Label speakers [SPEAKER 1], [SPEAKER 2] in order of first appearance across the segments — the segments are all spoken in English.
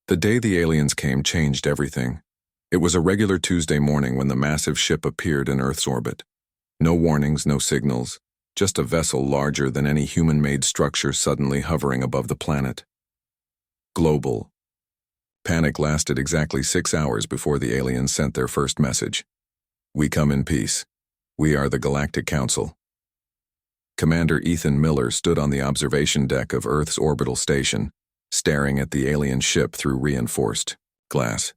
[SPEAKER 1] The day the aliens came changed everything. It was a regular Tuesday morning when the massive ship appeared in Earth's orbit. No warnings, no signals, just a vessel larger than any human-made structure suddenly hovering above the planet. Global. Panic lasted exactly 6 hours before the aliens sent their first message. We come in peace. We are the Galactic Council. Commander Ethan Miller stood on the observation deck of Earth's orbital station, staring at the alien ship through reinforced glass.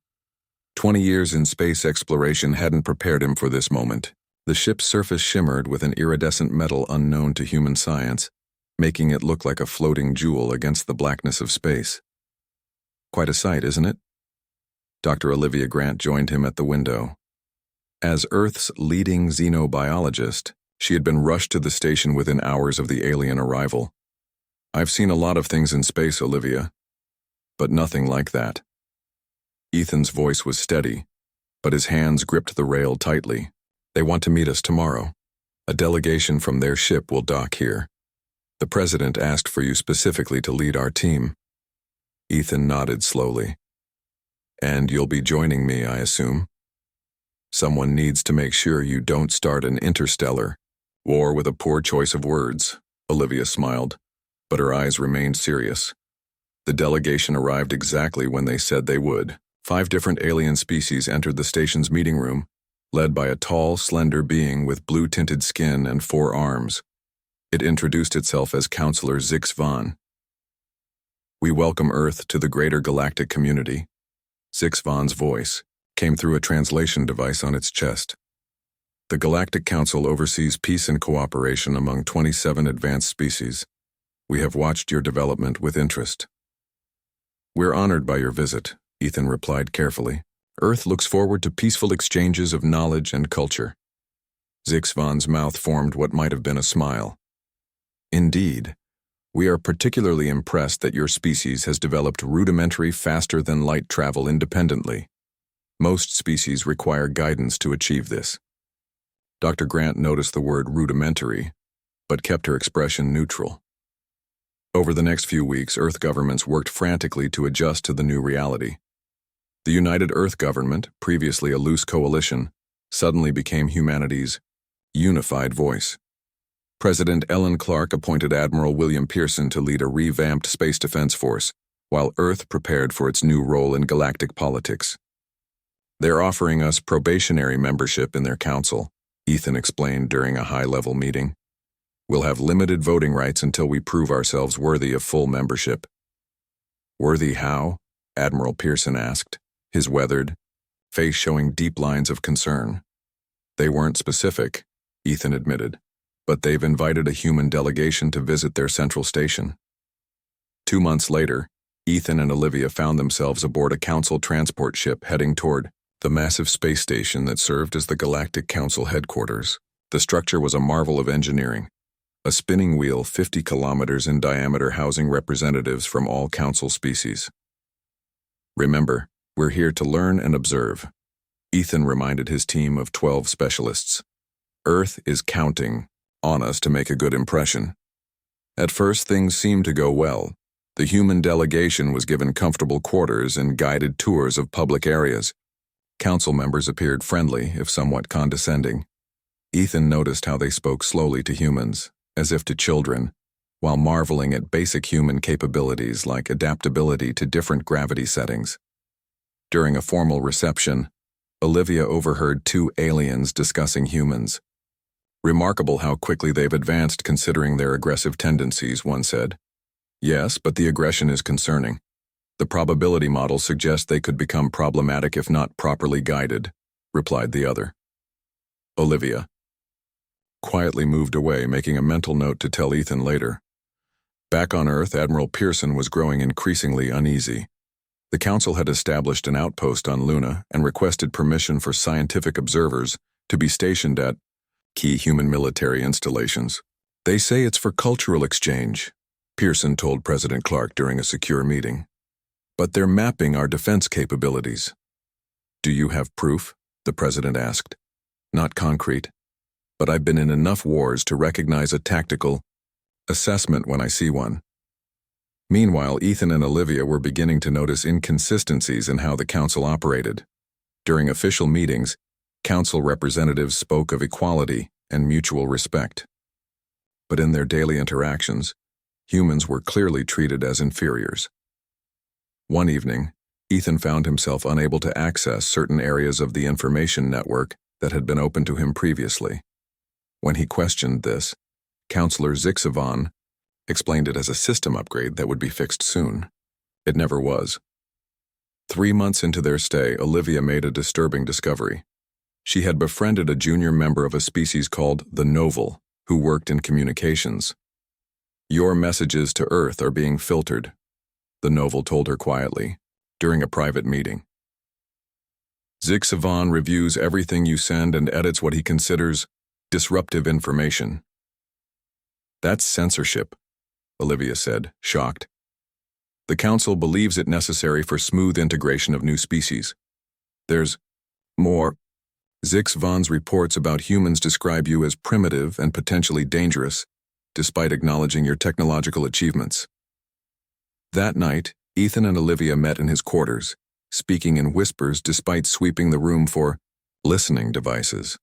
[SPEAKER 1] 20 years in space exploration hadn't prepared him for this moment. The ship's surface shimmered with an iridescent metal unknown to human science, making it look like a floating jewel against the blackness of space. Quite a sight, isn't it? Dr. Olivia Grant joined him at the window. As Earth's leading xenobiologist, she had been rushed to the station within hours of the alien arrival. I've seen a lot of things in space, Olivia, but nothing like that. Ethan's voice was steady, but his hands gripped the rail tightly. They want to meet us tomorrow. A delegation from their ship will dock here. The president asked for you specifically to lead our team. Ethan nodded slowly. And you'll be joining me, I assume? Someone needs to make sure you don't start an interstellar war with a poor choice of words, Olivia smiled, but her eyes remained serious. The delegation arrived exactly when they said they would. 5 different alien species entered the station's meeting room, led by a tall, slender being with blue-tinted skin and 4 arms. It introduced itself as Counselor Zix Von. We welcome Earth to the greater galactic community. Zix Von's voice came through a translation device on its chest. The Galactic Council oversees peace and cooperation among 27 advanced species. We have watched your development with interest. We're honored by your visit, Ethan replied carefully. Earth looks forward to peaceful exchanges of knowledge and culture. Zix Von's mouth formed what might have been a smile. Indeed, we are particularly impressed that your species has developed rudimentary faster-than-light travel independently. Most species require guidance to achieve this. Dr. Grant noticed the word rudimentary, but kept her expression neutral. Over the next few weeks, Earth governments worked frantically to adjust to the new reality. The United Earth Government, previously a loose coalition, suddenly became humanity's unified voice. President Ellen Clark appointed Admiral William Pearson to lead a revamped space defense force, while Earth prepared for its new role in galactic politics. They're offering us probationary membership in their council, Ethan explained during a high-level meeting. We'll have limited voting rights until we prove ourselves worthy of full membership. Worthy how? Admiral Pearson asked, his weathered face showing deep lines of concern. They weren't specific, Ethan admitted, but they've invited a human delegation to visit their central station. 2 months later, Ethan and Olivia found themselves aboard a council transport ship heading toward the massive space station that served as the Galactic Council headquarters. The structure was a marvel of engineering, a spinning wheel 50 kilometers in diameter housing representatives from all council species. Remember, we're here to learn and observe, Ethan reminded his team of 12 specialists. Earth is counting on us to make a good impression. At first, things seemed to go well. The human delegation was given comfortable quarters and guided tours of public areas. Council members appeared friendly, if somewhat condescending. Ethan noticed how they spoke slowly to humans, as if to children, while marveling at basic human capabilities like adaptability to different gravity settings. During a formal reception, Olivia overheard 2 aliens discussing humans. Remarkable how quickly they've advanced considering their aggressive tendencies, one said. Yes, but the aggression is concerning. The probability models suggest they could become problematic if not properly guided, replied the other. Olivia quietly moved away, making a mental note to tell Ethan later. Back on Earth, Admiral Pearson was growing increasingly uneasy. The Council had established an outpost on Luna and requested permission for scientific observers to be stationed at key human military installations. They say it's for cultural exchange, Pearson told President Clark during a secure meeting. But they're mapping our defense capabilities. Do you have proof? The president asked. Not concrete, but I've been in enough wars to recognize a tactical assessment when I see one. Meanwhile, Ethan and Olivia were beginning to notice inconsistencies in how the council operated. During official meetings, council representatives spoke of equality and mutual respect. But in their daily interactions, humans were clearly treated as inferiors. One evening, Ethan found himself unable to access certain areas of the information network that had been open to him previously. When he questioned this, Counselor Zixavan explained it as a system upgrade that would be fixed soon. It never was. 3 months into their stay, Olivia made a disturbing discovery. She had befriended a junior member of a species called the Novel, who worked in communications. "Your messages to Earth are being filtered," the Novel told her quietly, during a private meeting. "Zixavan reviews everything you send and edits what he considers disruptive information." "That's censorship," Olivia said, shocked. "The Council believes it necessary for smooth integration of new species. There's more. Zixavan's reports about humans describe you as primitive and potentially dangerous, despite acknowledging your technological achievements." That night, Ethan and Olivia met in his quarters, speaking in whispers despite sweeping the room for listening devices.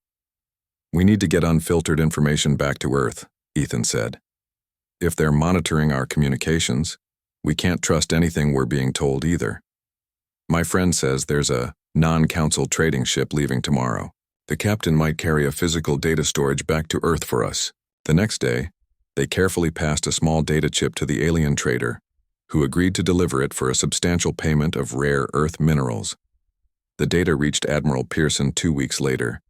[SPEAKER 1] "We need to get unfiltered information back to Earth," Ethan said. "If they're monitoring our communications, we can't trust anything we're being told either. My friend says there's a non-council trading ship leaving tomorrow. The captain might carry a physical data storage back to Earth for us." The next day, they carefully passed a small data chip to the alien trader, who agreed to deliver it for a substantial payment of rare Earth minerals. The data reached Admiral Pearson 2 weeks later.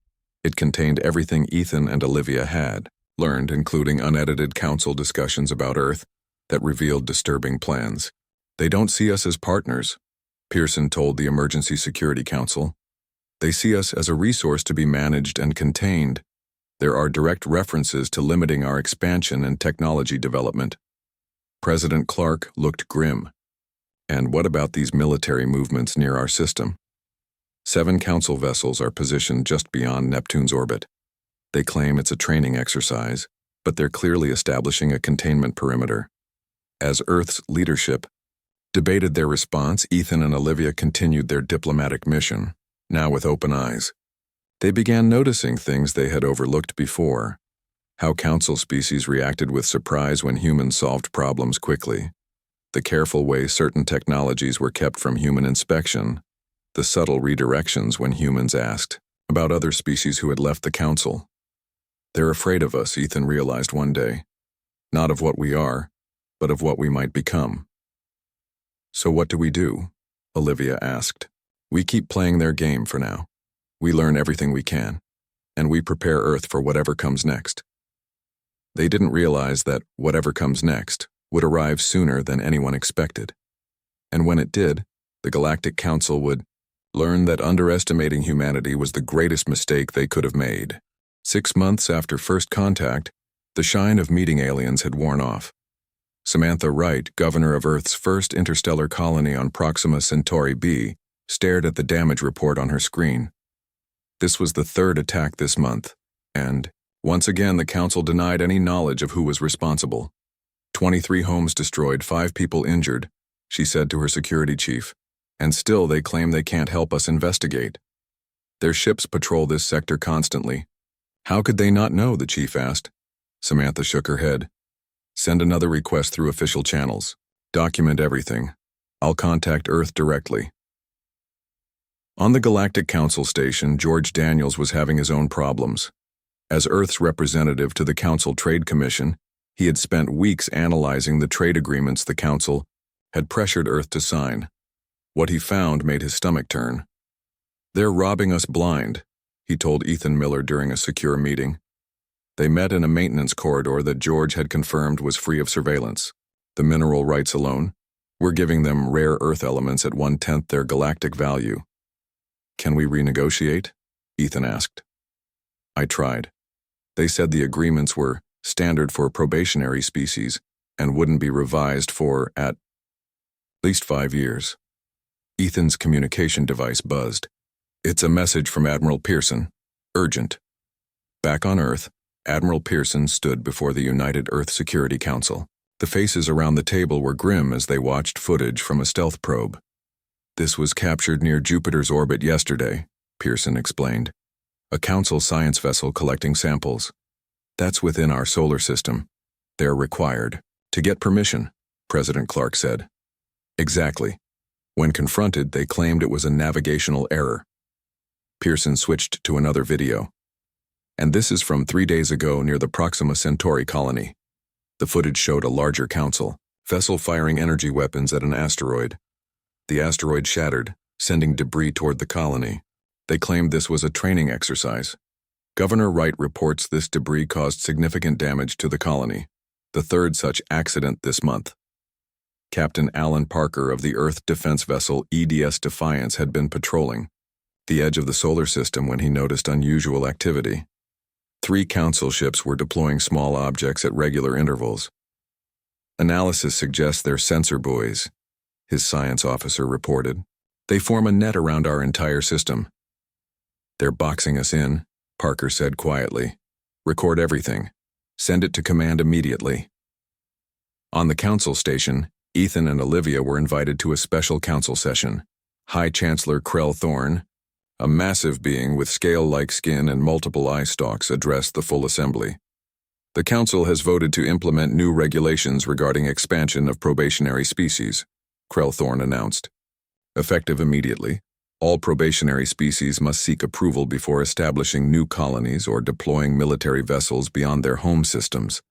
[SPEAKER 1] It contained everything Ethan and Olivia had learned, including unedited council discussions about Earth that revealed disturbing plans. "They don't see us as partners," Pearson told the Emergency Security Council. "They see us as a resource to be managed and contained. There are direct references to limiting our expansion and technology development." President Clark looked grim. "And what about these military movements near our system?" 7 council vessels are positioned just beyond Neptune's orbit. They claim it's a training exercise, but they're clearly establishing a containment perimeter. As Earth's leadership debated their response, Ethan and Olivia continued their diplomatic mission, now with open eyes. They began noticing things they had overlooked before: how council species reacted with surprise when humans solved problems quickly, the careful way certain technologies were kept from human inspection, the subtle redirections when humans asked about other species who had left the council. "They're afraid of us," Ethan realized one day. "Not of what we are, but of what we might become." "So what do?" Olivia asked. "We keep playing their game for now. We learn everything we can, and we prepare Earth for whatever comes next." They didn't realize that whatever comes next would arrive sooner than anyone expected. And when it did, the Galactic Council would learn that underestimating humanity was the greatest mistake they could have made. 6 months after first contact, the shine of meeting aliens had worn off. Samantha Wright, governor of Earth's first interstellar colony on Proxima Centauri b, stared at the damage report on her screen. This was the 3rd attack this month, and once again the council denied any knowledge of who was responsible. 23 homes destroyed, 5 people injured, she said to her security chief, and still they claim they can't help us investigate. Their ships patrol this sector constantly. How could they not know, the chief asked. Samantha shook her head. Send another request through official channels. Document everything. I'll contact Earth directly. On the Galactic Council station, George Daniels was having his own problems. As Earth's representative to the Council Trade Commission, he had spent weeks analyzing the trade agreements the Council had pressured Earth to sign. What he found made his stomach turn. They're robbing us blind, he told Ethan Miller during a secure meeting. They met in a maintenance corridor that George had confirmed was free of surveillance. The mineral rights alone, we're giving them rare Earth elements at 1/10 their galactic value. Can we renegotiate? Ethan asked. I tried. They said the agreements were standard for probationary species and wouldn't be revised for at least 5 years. Ethan's communication device buzzed. It's a message from Admiral Pearson. Urgent. Back on Earth, Admiral Pearson stood before the United Earth Security Council. The faces around the table were grim as they watched footage from a stealth probe. "This was captured near Jupiter's orbit yesterday," Pearson explained. "A Council science vessel collecting samples. That's within our solar system. They're required to get permission," President Clark said. "Exactly. When confronted, they claimed it was a navigational error." Pearson switched to another video. "And this is from 3 days ago near the Proxima Centauri colony." The footage showed a larger Council vessel firing energy weapons at an asteroid. The asteroid shattered, sending debris toward the colony. They claimed this was a training exercise. Governor Wright reports this debris caused significant damage to the colony, the third such accident this month. Captain Alan Parker of the Earth defense vessel EDS Defiance had been patrolling the edge of the solar system when he noticed unusual activity. 3 Council ships were deploying small objects at regular intervals. "Analysis suggests they're sensor buoys," his science officer reported. "They form a net around our entire system." "They're boxing us in," Parker said quietly. "Record everything. Send it to command immediately." On the Council station, Ethan and Olivia were invited to a special Council session. High Chancellor Krell Thorne, a massive being with scale-like skin and multiple eye stalks, addressed the full assembly. "The Council has voted to implement new regulations regarding expansion of probationary species," Krell Thorne announced. "Effective immediately, all probationary species must seek approval before establishing new colonies or deploying military vessels beyond their home systems."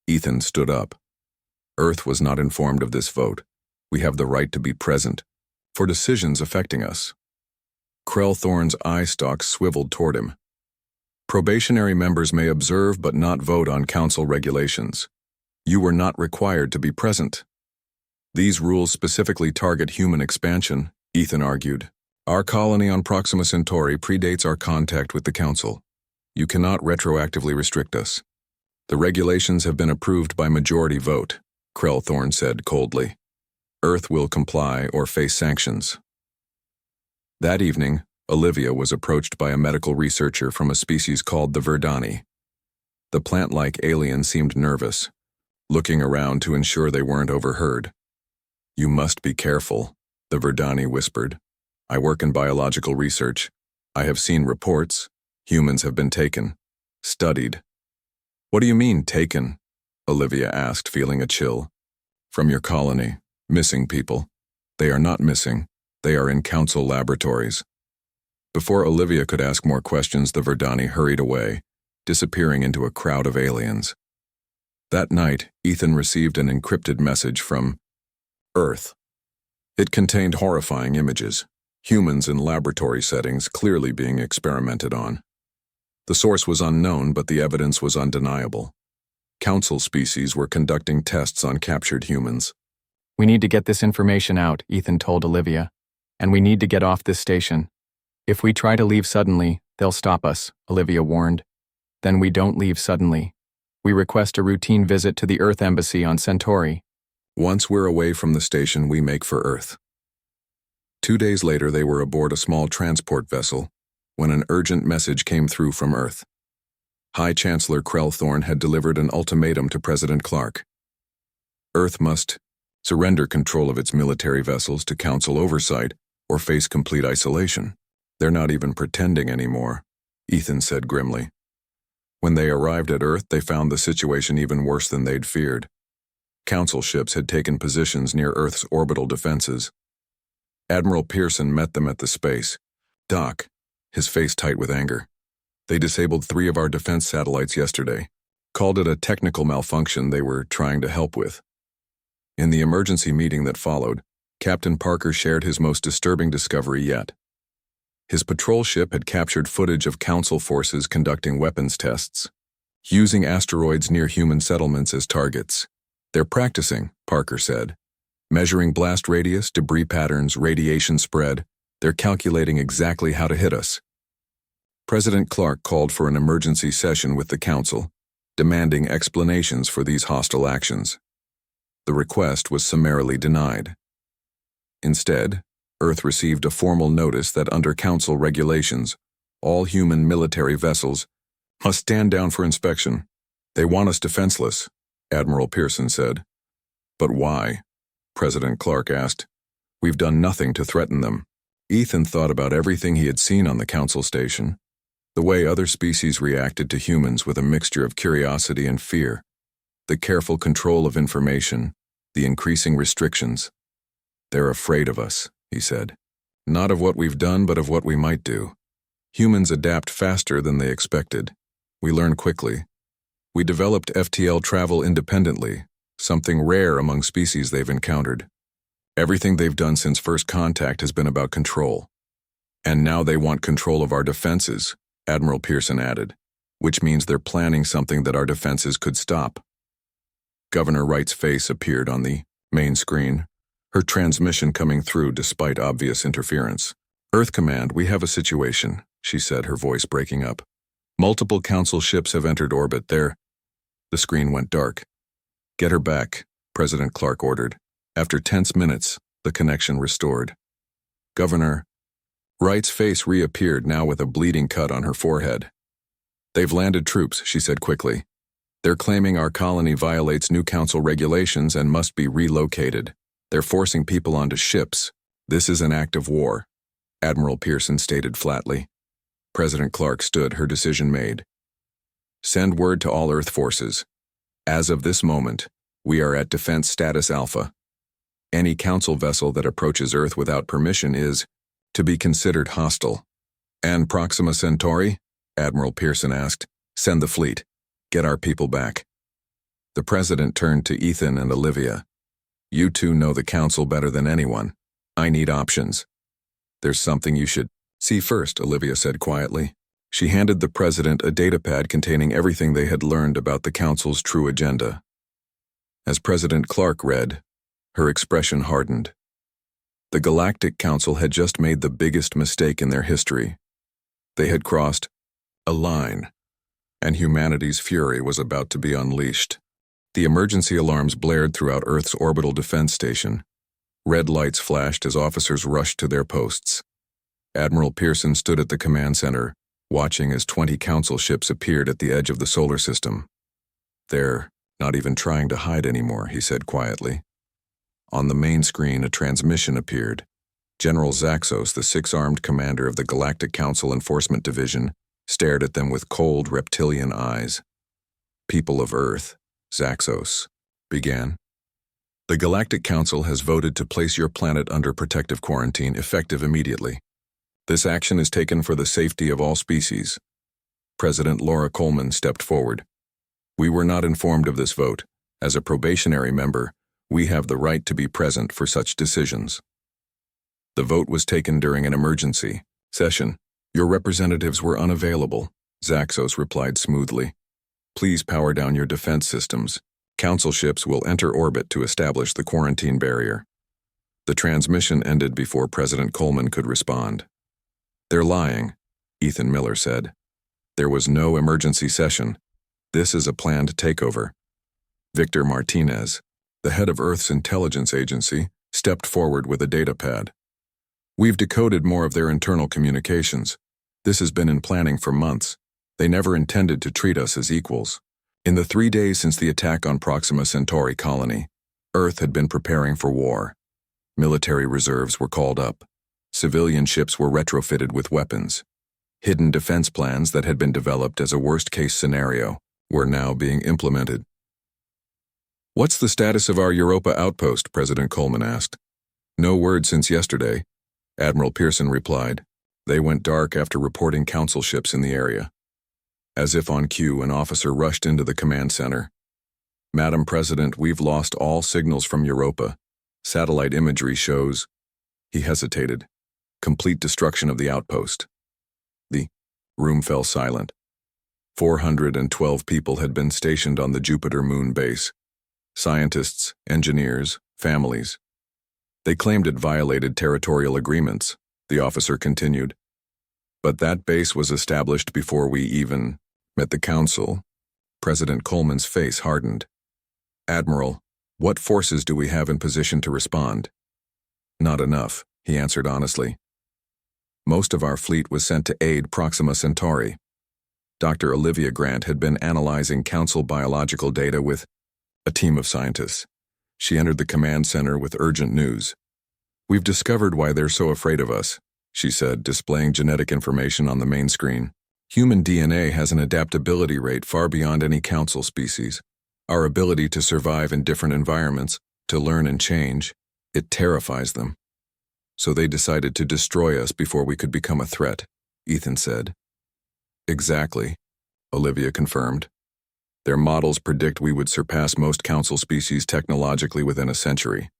[SPEAKER 1] Ethan stood up. "Earth was not informed of this vote. We have the right to be present for decisions affecting us." Krell Thorne's eye stalks swiveled toward him. "Probationary members may observe but not vote on Council regulations. You were not required to be present." "These rules specifically target human expansion," Ethan argued. "Our colony on Proxima Centauri predates our contact with the Council. You cannot retroactively restrict us. The regulations have been approved by majority vote," Krell Thorne said coldly. "Earth will comply or face sanctions." That evening, Olivia was approached by a medical researcher from a species called the Verdani. The plant-like alien seemed nervous, looking around to ensure they weren't overheard. "You must be careful," the Verdani whispered. "I work in biological research. I have seen reports. Humans have been taken, studied." "What do you mean, taken?" Olivia asked, feeling a chill. "From your colony, missing people. They are not missing. They are in Council laboratories." Before Olivia could ask more questions, the Verdani hurried away, disappearing into a crowd of aliens. That night, Ethan received an encrypted message from Earth. It contained horrifying images, humans in laboratory settings clearly being experimented on. The source was unknown, but the evidence was undeniable. Council species were conducting tests on captured humans.
[SPEAKER 2] "We need to get this information out," Ethan told Olivia. "And we need to get off this station. If we try to leave suddenly, they'll stop us," Olivia warned. "Then we don't leave suddenly. We request a routine visit to the Earth Embassy on Centauri.
[SPEAKER 1] Once we're away from the station, we make for Earth." 2 days later, they were aboard a small transport vessel when an urgent message came through from Earth. High Chancellor Krell Thorne had delivered an ultimatum to President Clark. Earth must surrender control of its military vessels to Council oversight or face complete isolation. "They're not even pretending anymore," Ethan said grimly. When they arrived at Earth, they found the situation even worse than they'd feared. Council ships had taken positions near Earth's orbital defenses. Admiral Pearson met them at the space dock, his face tight with anger. "They disabled 3 of our defense satellites yesterday. Called it a technical malfunction they were trying to help with." In the emergency meeting that followed, Captain Parker shared his most disturbing discovery yet. His patrol ship had captured footage of Council forces conducting weapons tests, using asteroids near human settlements as targets. "They're practicing," Parker said. "Measuring blast radius, debris patterns, radiation spread. They're calculating exactly how to hit us." President Clark called for an emergency session with the Council, demanding explanations for these hostile actions. The request was summarily denied. Instead, Earth received a formal notice that under Council regulations, all human military vessels must stand down for inspection. "They want us defenseless," Admiral Pearson said. But why? President Clark asked. We've done nothing to threaten them. Ethan thought about everything he had seen on the council station, the way other species reacted to humans with a mixture of curiosity and fear, the careful control of information, the increasing restrictions. They're afraid of us, he said. Not of what we've done, but of what we might do. Humans adapt faster than they expected. We learn quickly. We developed FTL travel independently, something rare among species they've encountered. Everything they've done since first contact has been about control. And now they want control of our defenses, Admiral Pearson added, which means they're planning something that our defenses could stop. Governor Wright's face appeared on the main screen, her transmission coming through despite obvious interference. Earth Command, we have a situation, she said, her voice breaking up. Multiple council ships have entered orbit there. The screen went dark. Get her back, President Clark ordered. After tense minutes, the connection restored. Governor Wright's face reappeared, now with a bleeding cut on her forehead. They've landed troops, she said quickly. They're claiming our colony violates new council regulations and must be relocated. They're forcing people onto ships. This is an act of war, Admiral Pearson stated flatly. President Clark stood, her decision made. Send word to all Earth forces. As of this moment, we are at Defense Status Alpha. Any council vessel that approaches Earth without permission is to be considered hostile. And Proxima Centauri? Admiral Pearson asked. Send the fleet. Get our people back. The president turned to Ethan and Olivia. You two know the council better than anyone. I need options. There's something you should see first, Olivia said quietly. She handed the president a datapad containing everything they had learned about the council's true agenda. As President Clark read, her expression hardened. The Galactic Council had just made the biggest mistake in their history. They had crossed a line, and humanity's fury was about to be unleashed. The emergency alarms blared throughout Earth's orbital defense station. Red lights flashed as officers rushed to their posts. Admiral Pearson stood at the command center, watching as 20 council ships appeared at the edge of the solar system. They're not even trying to hide anymore, he said quietly. On the main screen, a transmission appeared. General Zaxos, the six-armed commander of the Galactic Council Enforcement Division, stared at them with cold, reptilian eyes. People of Earth, Zaxos began. The Galactic Council has voted to place your planet under protective quarantine, effective immediately. This action is taken for the safety of all species. President Laura Coleman stepped forward. We were not informed of this vote. As a probationary member, we have the right to be present for such decisions. The vote was taken during an emergency session. Your representatives were unavailable, Zaxos replied smoothly. Please power down your defense systems. Council ships will enter orbit to establish the quarantine barrier. The transmission ended before President Coleman could respond. They're lying, Ethan Miller said. There was no emergency session. This is a planned takeover. Victor Martinez, the head of Earth's intelligence agency, stepped forward with a datapad. We've decoded more of their internal communications. This has been in planning for months. They never intended to treat us as equals. In the 3 days since the attack on Proxima Centauri colony, Earth had been preparing for war. Military reserves were called up. Civilian ships were retrofitted with weapons. Hidden defense plans that had been developed as a worst-case scenario were now being implemented. What's the status of our Europa outpost? President Coleman asked. No word since yesterday, Admiral Pearson replied. They went dark after reporting council ships in the area. As if on cue, an officer rushed into the command center. Madam President, we've lost all signals from Europa. Satellite imagery shows. He hesitated. Complete destruction of the outpost. The room fell silent. 412 people had been stationed on the Jupiter moon base. Scientists, engineers, families. They claimed it violated territorial agreements, the officer continued. But that base was established before we even met the council. President Coleman's face hardened. Admiral, what forces do we have in position to respond? Not enough, he answered honestly. Most of our fleet was sent to aid Proxima Centauri. Dr. Olivia Grant had been analyzing council biological data with a team of scientists. She entered the command center with urgent news. "We've discovered why they're so afraid of us," she said, displaying genetic information on the main screen. "Human DNA has an adaptability rate far beyond any council species. Our ability to survive in different environments, to learn and change, it terrifies them. So they decided to destroy us before we could become a threat," Ethan said. "Exactly," Olivia confirmed. "Their models predict we would surpass most council species technologically within a century."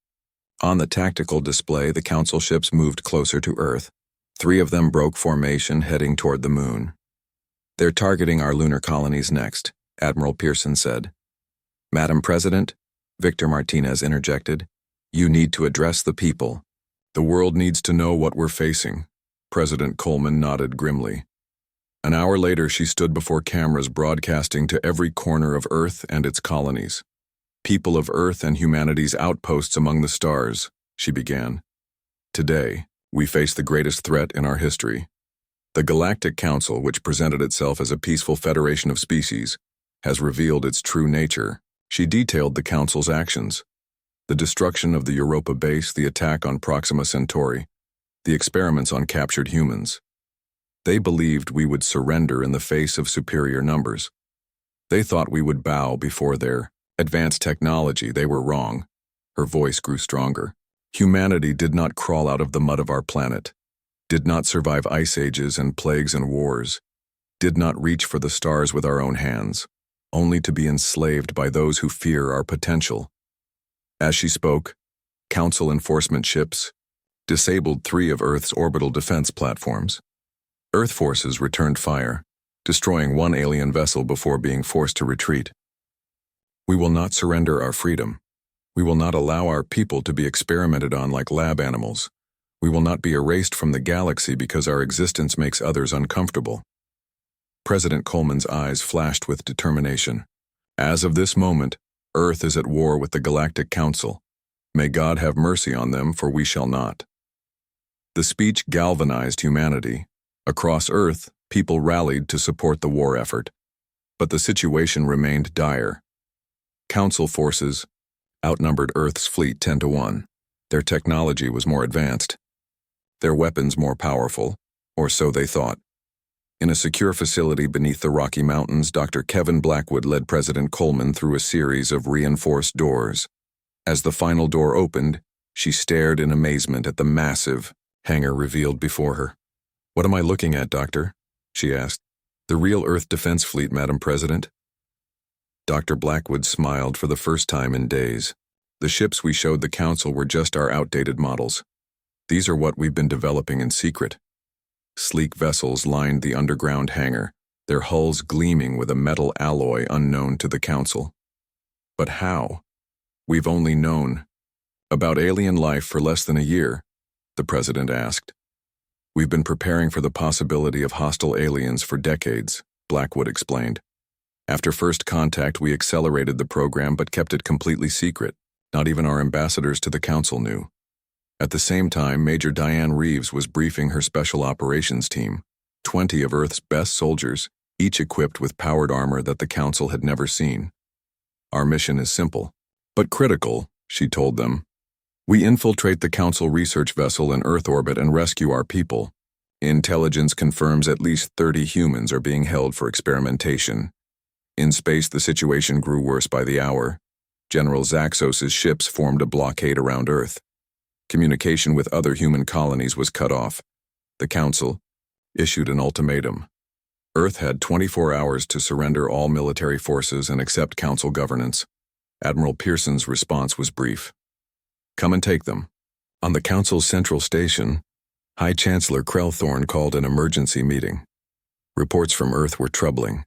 [SPEAKER 1] On the tactical display, the council ships moved closer to Earth. 3 of them broke formation, heading toward the moon. "They're targeting our lunar colonies next," Admiral Pearson said. "Madam President," Victor Martinez interjected, "you need to address the people." "The world needs to know what we're facing," President Coleman nodded grimly. An hour later, she stood before cameras broadcasting to every corner of Earth and its colonies. "People of Earth and humanity's outposts among the stars," she began. "Today, we face the greatest threat in our history. The Galactic Council, which presented itself as a peaceful federation of species, has revealed its true nature." She detailed the Council's actions: the destruction of the Europa base, the attack on Proxima Centauri, the experiments on captured humans. They believed we would surrender in the face of superior numbers. They thought we would bow before their advanced technology. They were wrong. Her voice grew stronger. Humanity did not crawl out of the mud of our planet, did not survive ice ages and plagues and wars, did not reach for the stars with our own hands, only to be enslaved by those who fear our potential. As she spoke, Council enforcement ships disabled 3 of Earth's orbital defense platforms. Earth forces returned fire, destroying 1 alien vessel before being forced to retreat. "We will not surrender our freedom. We will not allow our people to be experimented on like lab animals. We will not be erased from the galaxy because our existence makes others uncomfortable." President Coleman's eyes flashed with determination. "As of this moment, Earth is at war with the Galactic Council. May God have mercy on them, for we shall not." The speech galvanized humanity. Across Earth, people rallied to support the war effort. But the situation remained dire. Council forces outnumbered Earth's fleet 10-1. Their technology was more advanced, their weapons more powerful, or so they thought. In a secure facility beneath the Rocky Mountains, Dr. Kevin Blackwood led President Coleman through a series of reinforced doors. As the final door opened, she stared in amazement at the massive hangar revealed before her. "What am I looking at, Doctor?" she asked. "The real Earth Defense Fleet, Madam President." Dr. Blackwood smiled for the first time in days. "The ships we showed the Council were just our outdated models. These are what we've been developing in secret." Sleek vessels lined the underground hangar, their hulls gleaming with a metal alloy unknown to the Council. "But how? We've only known about alien life for less than a year," the President asked. "We've been preparing for the possibility of hostile aliens for decades," Blackwood explained. "After first contact, we accelerated the program but kept it completely secret. Not even our ambassadors to the Council knew. At the same time, Major Diane Reeves was briefing her special operations team, 20 of Earth's best soldiers, each equipped with powered armor that the Council had never seen. Our mission is simple, but critical, she told them. We infiltrate the Council research vessel in Earth orbit and rescue our people. Intelligence confirms at least 30 humans are being held for experimentation. In space, the situation grew worse by the hour. General Zaxos's ships formed a blockade around Earth. Communication with other human colonies was cut off. The Council issued an ultimatum. Earth had 24 hours to surrender all military forces and accept Council governance. Admiral Pearson's response was brief. Come and take them. On the Council's central station, High Chancellor Krellthorne called an emergency meeting. Reports from Earth were troubling.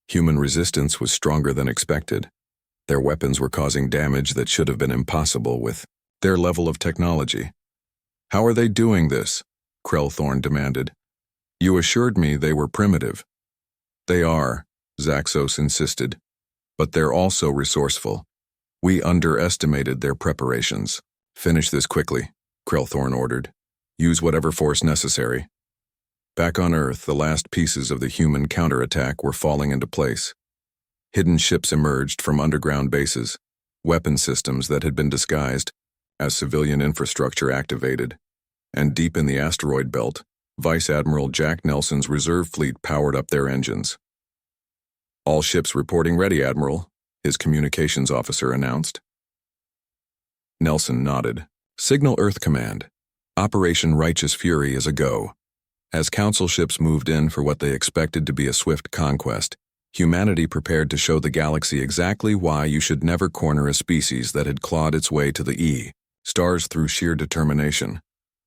[SPEAKER 1] Human resistance was stronger than expected. Their weapons were causing damage that should have been impossible with their level of technology. How are they doing this? Krellthorne demanded. You assured me they were primitive. They are, Zaxos insisted. But they're also resourceful. We underestimated their preparations. Finish this quickly, Krellthorne ordered. Use whatever force necessary. Back on Earth, the last pieces of the human counterattack were falling into place. Hidden ships emerged from underground bases. weapon systems that had been disguised as civilian infrastructure activated, and deep in the asteroid belt, Vice Admiral Jack Nelson's reserve fleet powered up their engines. "All ships reporting ready, Admiral," his communications officer announced. Nelson nodded. "Signal Earth Command. Operation Righteous Fury is a go." As Council ships moved in for what they expected to be a swift conquest, humanity prepared to show the galaxy exactly why you should never corner a species that had clawed its way to the stars through sheer determination.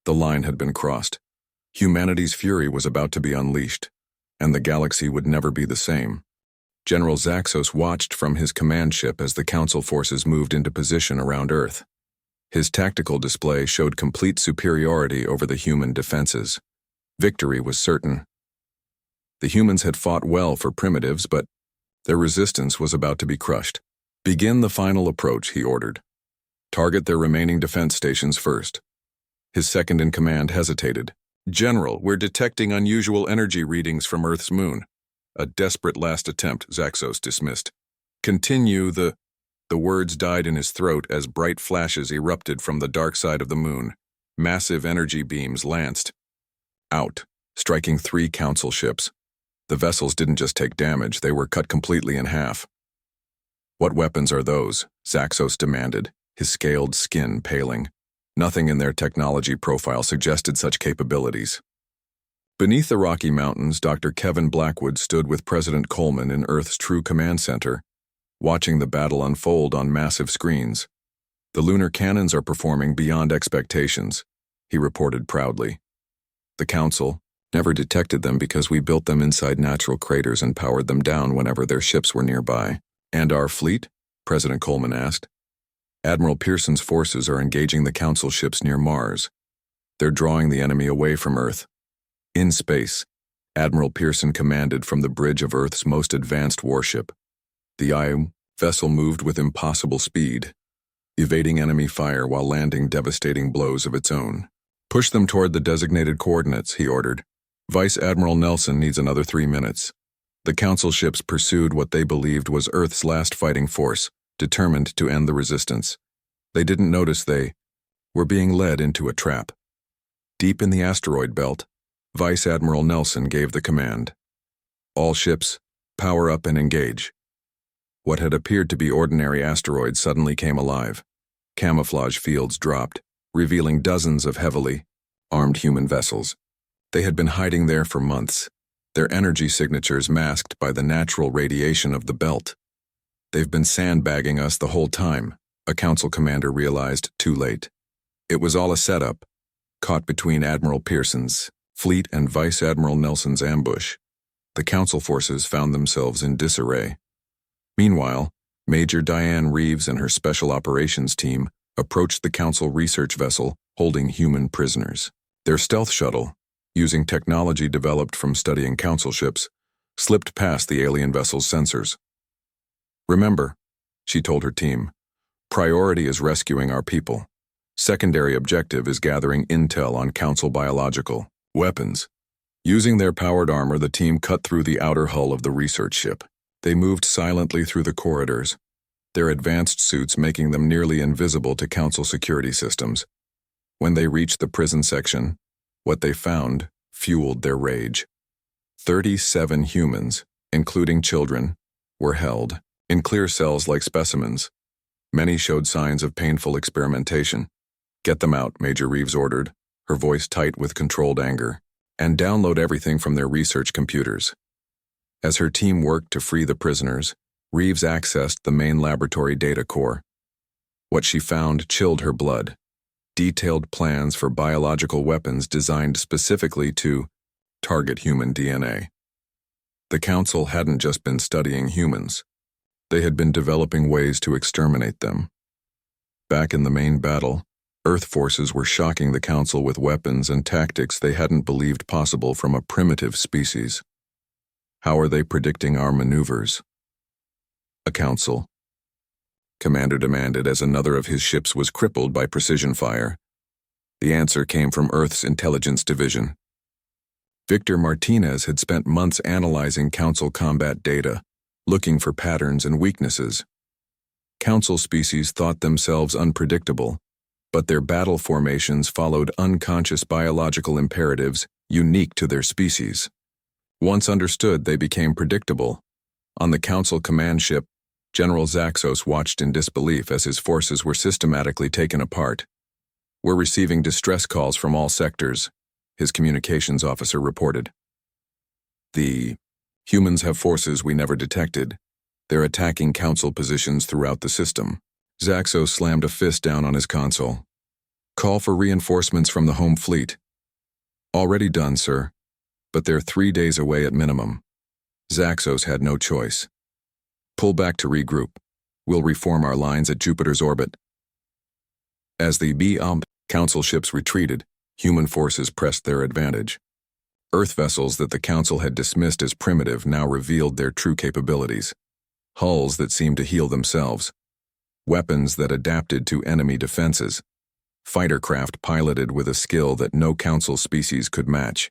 [SPEAKER 1] The line had been crossed. Humanity's fury was about to be unleashed, and the galaxy would never be the same. General Zaxos watched from his command ship as the Council forces moved into position around Earth. His tactical display showed complete superiority over the human defenses. Victory was certain. The humans had fought well for primitives, but their resistance was about to be crushed. "Begin the final approach," he ordered. "Target their remaining defense stations first." His second-in-command hesitated. "General, we're detecting unusual energy readings from Earth's moon." "A desperate last attempt," Zaxos dismissed. "Continue the words died in his throat as bright flashes erupted from the dark side of the moon. Massive energy beams lanced out, striking 3 Council ships. The vessels didn't just take damage, they were cut completely in half. "What weapons are those?" Zaxos demanded, his scaled skin paling. Nothing in their technology profile suggested such capabilities. Beneath the Rocky Mountains, Dr. Kevin Blackwood stood with President Coleman in Earth's true command center, watching the battle unfold on massive screens. "The lunar cannons are performing beyond expectations," he reported proudly. "The Council never detected them because we built them inside natural craters and powered them down whenever their ships were nearby." "And our fleet?" President Coleman asked. "Admiral Pearson's forces are engaging the Council ships near Mars. They're drawing the enemy away from Earth." In space, Admiral Pearson commanded from the bridge of Earth's most advanced warship. The vessel moved with impossible speed, evading enemy fire while landing devastating blows of its own. "Push them toward the designated coordinates," he ordered. "Vice Admiral Nelson needs another 3 minutes." The Council ships pursued what they believed was Earth's last fighting force, determined to end the resistance. They didn't notice they were being led into a trap. Deep in the asteroid belt, Vice Admiral Nelson gave the command. "All ships, power up and engage." What had appeared to be ordinary asteroids suddenly came alive. Camouflage fields dropped, revealing dozens of heavily armed human vessels. They had been hiding there for months, their energy signatures masked by the natural radiation of the belt. "They've been sandbagging us the whole time," a Council commander realized too late. It was all a setup, caught between Admiral Pearson's fleet and Vice Admiral Nelson's ambush. The Council forces found themselves in disarray. Meanwhile, Major Diane Reeves and her Special Operations team approached the Council research vessel holding human prisoners. Their stealth shuttle, using technology developed from studying Council ships, slipped past the alien vessel's sensors. "Remember," she told her team, "priority is rescuing our people. Secondary objective is gathering intel on Council biological weapons." Using their powered armor, the team cut through the outer hull of the research ship. They moved silently through the corridors, their advanced suits making them nearly invisible to Council security systems. When they reached the prison section, what they found fueled their rage. 37 humans, including children, were held in clear cells like specimens. Many showed signs of painful experimentation. "Get them out," Major Reeves ordered, her voice tight with controlled anger, "and download everything from their research computers." As her team worked to free the prisoners, Reeves accessed the main laboratory data core. What she found chilled her blood. Detailed plans for biological weapons designed specifically to target human DNA. The Council hadn't just been studying humans. They had been developing ways to exterminate them. Back in the main battle, Earth forces were shocking the Council with weapons and tactics they hadn't believed possible from a primitive species. "How are they predicting our maneuvers?" A Council commander demanded as another of his ships was crippled by precision fire. The answer came from Earth's Intelligence Division. Victor Martinez had spent months analyzing Council combat data, looking for patterns and weaknesses. Council species thought themselves unpredictable, but their battle formations followed unconscious biological imperatives unique to their species. Once understood, they became predictable. On the Council command ship, General Zaxos watched in disbelief as his forces were systematically taken apart. "We're receiving distress calls from all sectors," his communications officer reported. "The humans have forces we never detected. They're attacking Council positions throughout the system." Zaxos slammed a fist down on his console. "Call for reinforcements from the home fleet." "Already done, sir. But they're 3 days away at minimum." Zaxos had no choice. "Pull back to regroup. We'll reform our lines at Jupiter's orbit." As the Council ships retreated, human forces pressed their advantage. Earth vessels that the Council had dismissed as primitive now revealed their true capabilities. Hulls that seemed to heal themselves. Weapons that adapted to enemy defenses. Fighter craft piloted with a skill that no Council species could match.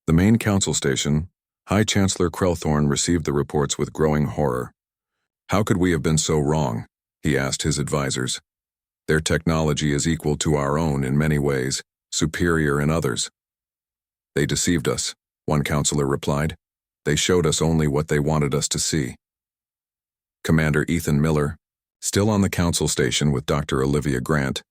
[SPEAKER 1] The main Council station, High Chancellor Krelthorn received the reports with growing horror. "How could we have been so wrong?" he asked his advisors. "Their technology is equal to our own in many ways, superior in others." "They deceived us," one counselor replied. "They showed us only what they wanted us to see." Commander Ethan Miller, still on the Council station with Dr. Olivia Grant,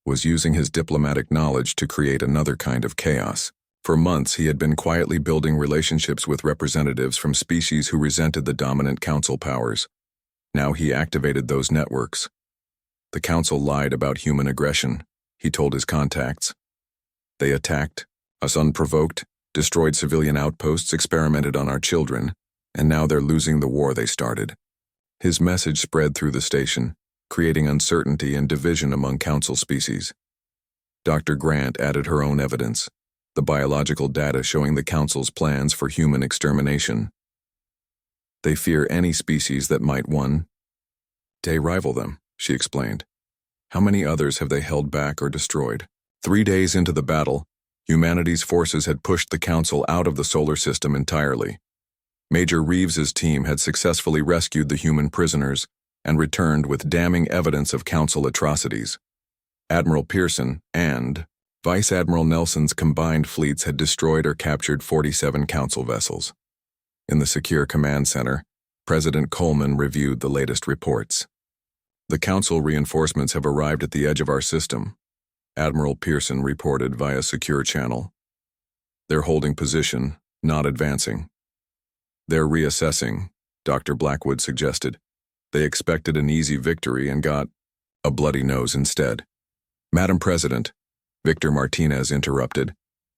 [SPEAKER 1] was using his diplomatic knowledge to create another kind of chaos. For months, he had been quietly building relationships with representatives from species who resented the dominant Council powers. Now he activated those networks. "The Council lied about human aggression," he told his contacts. "They attacked us unprovoked, destroyed civilian outposts, experimented on our children, and now they're losing the war they started." His message spread through the station, creating uncertainty and division among Council species. Dr. Grant added her own evidence, the biological data showing the Council's plans for human extermination. "They fear any species that might one day rival them," she explained. "How many others have they held back or destroyed?" 3 days into the battle, humanity's forces had pushed the Council out of the solar system entirely. Major Reeves's team had successfully rescued the human prisoners and returned with damning evidence of Council atrocities. Admiral Pearson and Vice Admiral Nelson's combined fleets had destroyed or captured 47 Council vessels. In the secure command center, President Coleman reviewed the latest reports. "The Council reinforcements have arrived at the edge of our system," Admiral Pearson reported via secure channel. "They're holding position, not advancing." "They're reassessing," Dr. Blackwood suggested. "They expected an easy victory and got a bloody nose instead." "Madam President," Victor Martinez interrupted,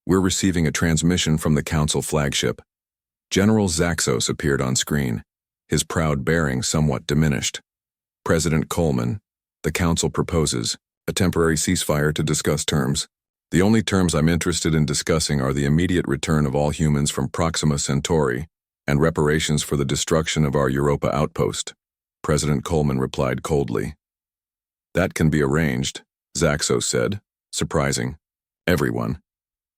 [SPEAKER 1] "we're receiving a transmission from the Council flagship." General Zaxos appeared on screen, his proud bearing somewhat diminished. "President Coleman, the Council proposes a temporary ceasefire to discuss terms. The only terms I'm interested in discussing are the immediate return of all humans from Proxima Centauri and reparations for the destruction of our Europa outpost." President Coleman replied coldly. "That can be arranged," Zaxos said, surprising everyone.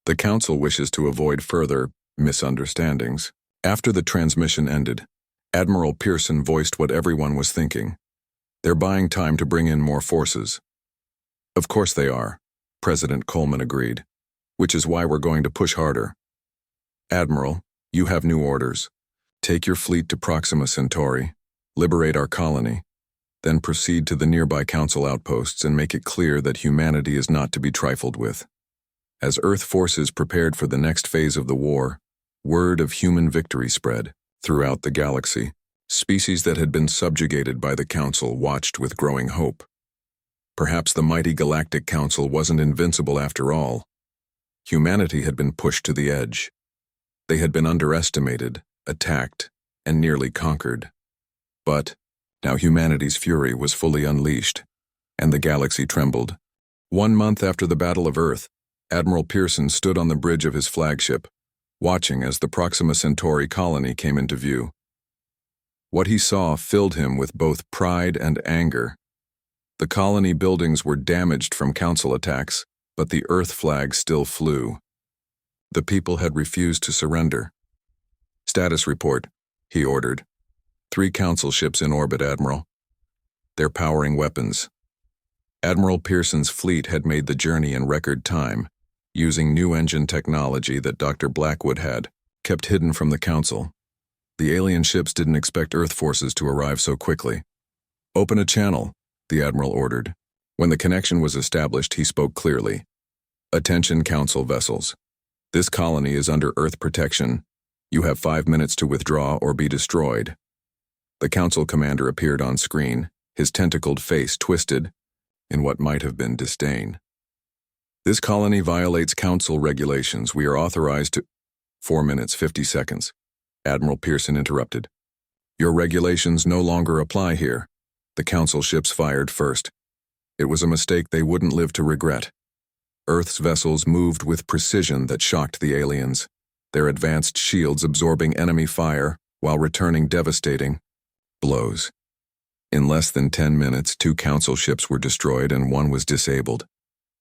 [SPEAKER 1] "The Council wishes to avoid further misunderstandings." After the transmission ended, Admiral Pearson voiced what everyone was thinking. "They're buying time to bring in more forces." "Of course they are," President Coleman agreed, "which is why we're going to push harder." "Admiral, you have new orders. Take your fleet to Proxima Centauri, liberate our colony, then proceed to the nearby Council outposts and make it clear that humanity is not to be trifled with." As Earth forces prepared for the next phase of the war, word of human victory spread throughout the galaxy. Species that had been subjugated by the Council watched with growing hope. Perhaps the mighty Galactic Council wasn't invincible after all. Humanity had been pushed to the edge. They had been underestimated, attacked, and nearly conquered. But now humanity's fury was fully unleashed, and the galaxy trembled. 1 month after the Battle of Earth, Admiral Pearson stood on the bridge of his flagship, watching as the Proxima Centauri colony came into view. What he saw filled him with both pride and anger. The colony buildings were damaged from Council attacks, but the Earth flag still flew. The people had refused to surrender. "Status report," he ordered. 3 Council ships in orbit, Admiral." They're powering weapons. Admiral Pearson's fleet had made the journey in record time, using new engine technology that Dr. Blackwood had kept hidden from the Council. The alien ships didn't expect Earth forces to arrive so quickly. "Open a channel," the Admiral ordered. When the connection was established, he spoke clearly. "Attention, Council vessels. This colony is under Earth protection. You have 5 minutes to withdraw or be destroyed." The Council commander appeared on screen, his tentacled face twisted in what might have been disdain. "This colony violates Council regulations. We are authorized to—" 4 minutes, 50 seconds. Admiral Pearson interrupted. "Your regulations no longer apply here." The Council ships fired first. It was a mistake they wouldn't live to regret. Earth's vessels moved with precision that shocked the aliens, their advanced shields absorbing enemy fire while returning devastating blows. In less than 10 minutes, 2 Council ships were destroyed and 1 was disabled.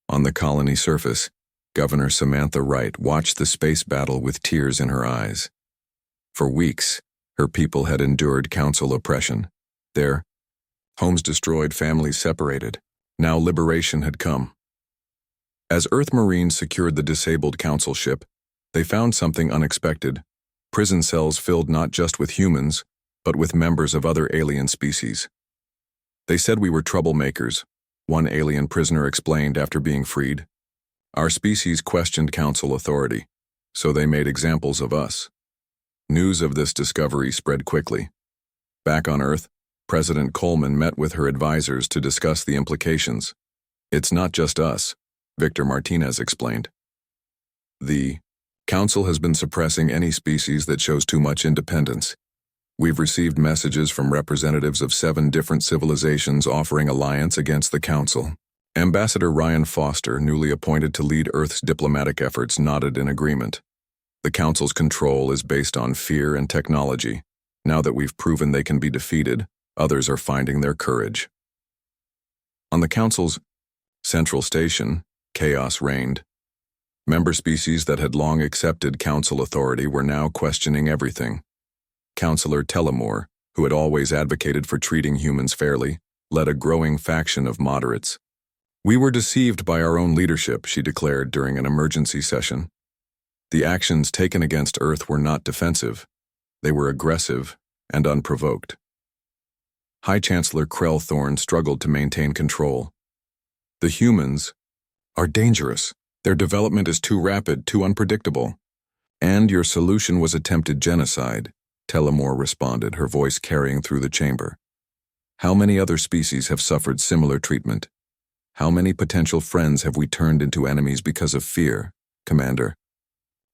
[SPEAKER 1] On the colony surface, Governor Samantha Wright watched the space battle with tears in her eyes. For weeks, her people had endured Council oppression. Their homes destroyed, families separated. Now liberation had come. As Earth Marines secured the disabled Council ship, they found something unexpected: prison cells filled not just with humans, but with members of other alien species. "They said we were troublemakers," one alien prisoner explained after being freed. "Our species questioned Council authority, so they made examples of us." News of this discovery spread quickly. Back on Earth, President Coleman met with her advisors to discuss the implications. "It's not just us," Victor Martinez explained. "The Council has been suppressing any species that shows too much independence. We've received messages from representatives of 7 different civilizations offering alliance against the Council." Ambassador Ryan Foster, newly appointed to lead Earth's diplomatic efforts, nodded in agreement. "The Council's control is based on fear and technology. Now that we've proven they can be defeated, others are finding their courage." On the Council's central station, chaos reigned. Member species that had long accepted Council authority were now questioning everything. Councillor Tellamore, who had always advocated for treating humans fairly, led a growing faction of moderates. "We were deceived by our own leadership," she declared during an emergency session. The actions taken against Earth were not defensive. They were aggressive and unprovoked. High Chancellor Krell Thorne struggled to maintain control. "The humans are dangerous. Their development is too rapid, too unpredictable. And your solution was attempted genocide," Tellamore responded, her voice carrying through the chamber. "How many other species have suffered similar treatment? How many potential friends have we turned into enemies because of fear, Commander?"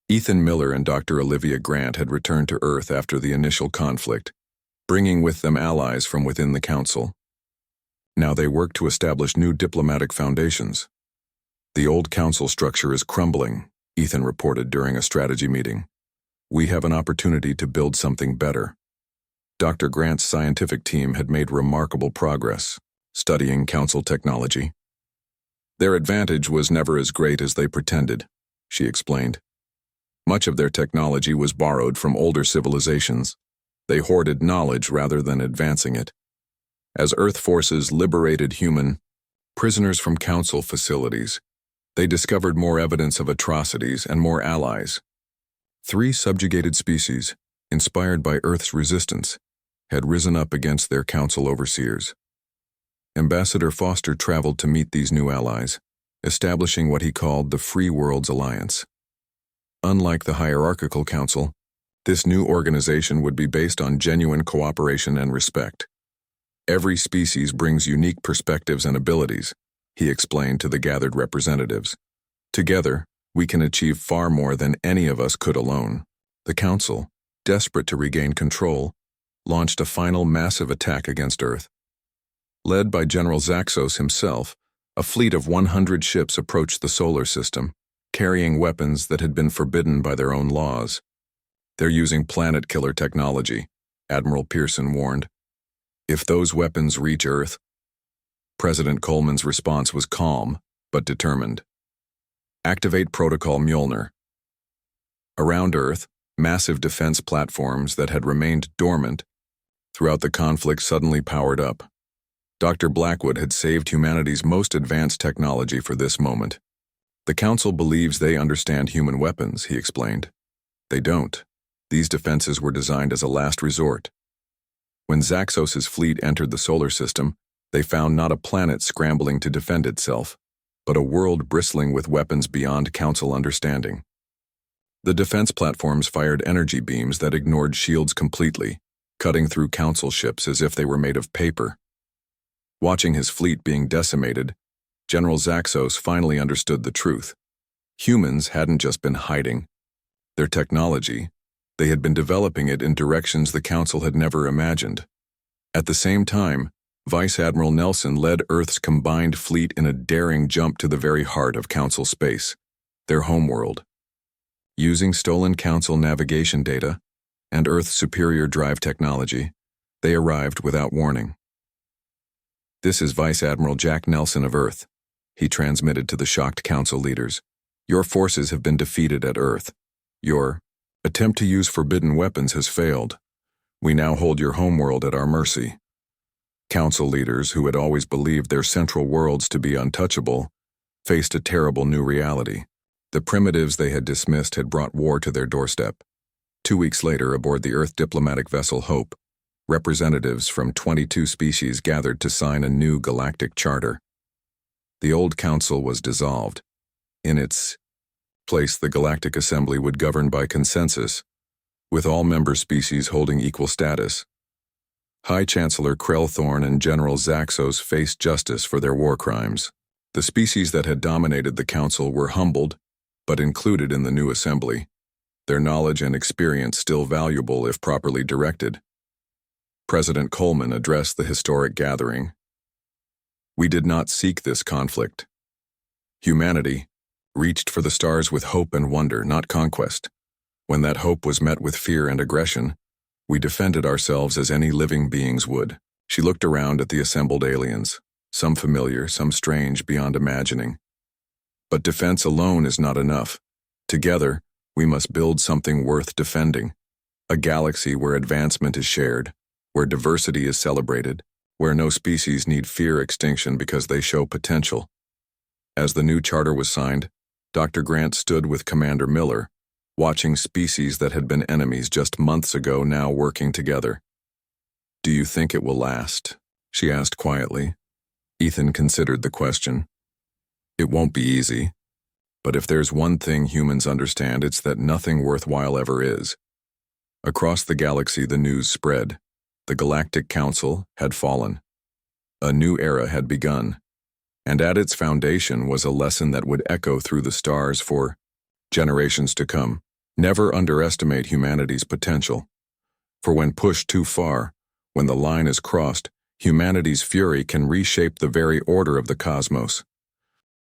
[SPEAKER 1] Ethan Miller and Dr. Olivia Grant had returned to Earth after the initial conflict, bringing with them allies from within the Council. Now they worked to establish new diplomatic foundations. "The old Council structure is crumbling," Ethan reported during a strategy meeting. "We have an opportunity to build something better." Dr. Grant's scientific team had made remarkable progress, studying Council technology. "Their advantage was never as great as they pretended," she explained. "Much of their technology was borrowed from older civilizations. They hoarded knowledge rather than advancing it. As Earth forces liberated human prisoners from Council facilities, they discovered more evidence of atrocities and more allies. 3 subjugated species, inspired by Earth's resistance, had risen up against their Council overseers. Ambassador Foster traveled to meet these new allies, establishing what he called the Free Worlds Alliance. Unlike the hierarchical Council, this new organization would be based on genuine cooperation and respect. "Every species brings unique perspectives and abilities," he explained to the gathered representatives. "Together, we can achieve far more than any of us could alone." The Council, desperate to regain control, launched a final massive attack against Earth. Led by General Zaxos himself, a fleet of 100 ships approached the solar system, carrying weapons that had been forbidden by their own laws. "They're using planet-killer technology," Admiral Pearson warned. "If those weapons reach Earth..." President Coleman's response was calm, but determined. "Activate Protocol Mjolnir." Around Earth, massive defense platforms that had remained dormant throughout the conflict suddenly powered up. Dr. Blackwood had saved humanity's most advanced technology for this moment. The Council believes they understand human weapons, he explained. They don't. These defenses were designed as a last resort. When Zaxos's fleet entered the solar system, they found not a planet scrambling to defend itself, but a world bristling with weapons beyond Council understanding. The defense platforms fired energy beams that ignored shields completely, cutting through Council ships as if they were made of paper. Watching his fleet being decimated, General Zaxos finally understood the truth. Humans hadn't just been hiding their technology, they had been developing it in directions the Council had never imagined. At the same time, Vice Admiral Nelson led Earth's combined fleet in a daring jump to the very heart of Council space, their homeworld. Using stolen Council navigation data and Earth's superior drive technology, they arrived without warning. "This is Vice Admiral Jack Nelson of Earth," he transmitted to the shocked Council leaders. "Your forces have been defeated at Earth. Your attempt to use forbidden weapons has failed. We now hold your homeworld at our mercy." Council leaders, who had always believed their central worlds to be untouchable, faced a terrible new reality. The primitives they had dismissed had brought war to their doorstep. 2 weeks later, aboard the Earth diplomatic vessel Hope, representatives from 22 species gathered to sign a new galactic charter. The old council was dissolved. In its place, the Galactic Assembly would govern by consensus, with all member species holding equal status. High Chancellor Krellthorn and General Zaxos faced justice for their war crimes. The species that had dominated the council were humbled, but included in the new assembly, their knowledge and experience still valuable if properly directed. President Coleman addressed the historic gathering. "We did not seek this conflict. Humanity reached for the stars with hope and wonder, not conquest. When that hope was met with fear and aggression, we defended ourselves as any living beings would." She looked around at the assembled aliens, some familiar, some strange beyond imagining. "But defense alone is not enough. Together, we must build something worth defending. A galaxy where advancement is shared, where diversity is celebrated, where no species need fear extinction because they show potential." As the new charter was signed, Dr. Grant stood with Commander Miller, watching species that had been enemies just months ago now working together. "Do you think it will last?" she asked quietly. Ethan considered the question. "It won't be easy. But if there's one thing humans understand, it's that nothing worthwhile ever is." Across the galaxy, the news spread. The Galactic Council had fallen. A new era had begun. And at its foundation was a lesson that would echo through the stars for generations to come. Never underestimate humanity's potential. For when pushed too far, when the line is crossed, humanity's fury can reshape the very order of the cosmos.